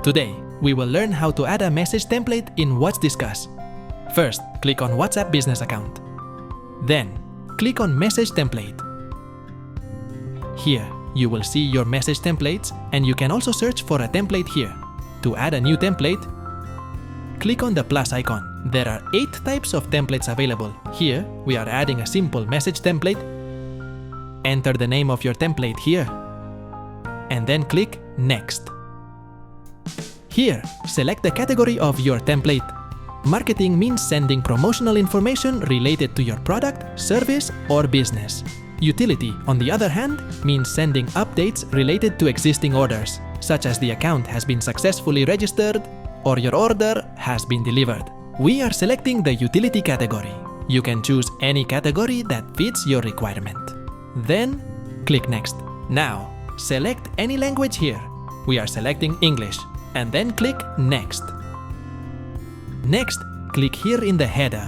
Today, we will learn how to add a message template in WhatsDiscuss. First, click on WhatsApp Business Account. Then, click on Message Template. Here, you will see your message templates, and you can also search for a template here. To add a new template, click on the plus icon. There are 8 types of templates available. Here, we are adding a simple message template. Enter the name of your template here, and then click Next. Here, select the category of your template. Marketing means sending promotional information related to your product, service, or business. Utility, on the other hand, means sending updates related to existing orders, such as the account has been successfully registered or your order has been delivered. We are selecting the utility category. You can choose any category that fits your requirement. Then, click Next. Now, select any language here. We are selecting English, and then click Next. Next, click here in the header.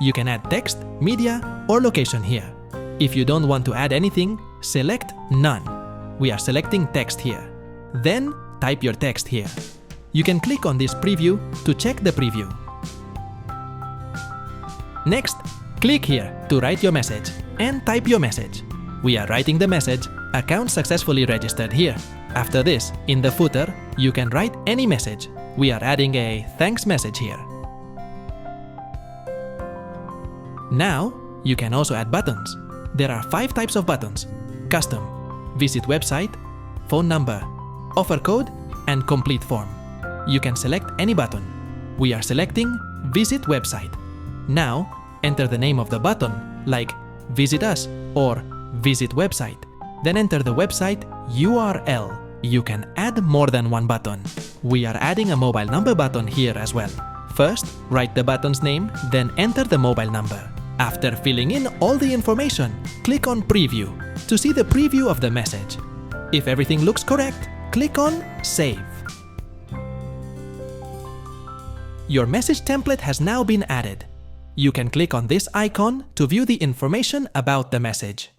You can add text, media, or location here. If you don't want to add anything, select None. We are selecting text here. Then, type your text here. You can click on this preview to check the preview. Next, click here to write your message and type your message. We are writing the message, account successfully registered here. After this, in the footer, you can write any message. We are adding a thanks message here. Now, you can also add buttons. There are 5 types of buttons: custom, visit website, phone number, offer code, and complete form. You can select any button. We are selecting visit website. Now, enter the name of the button, like visit us or visit website. Then enter the website URL. You can add more than one button. We are adding a mobile number button here as well. First, write the button's name, then enter the mobile number. After filling in all the information, click on Preview to see the preview of the message. If everything looks correct, click on Save. Your message template has now been added. You can click on this icon to view the information about the message.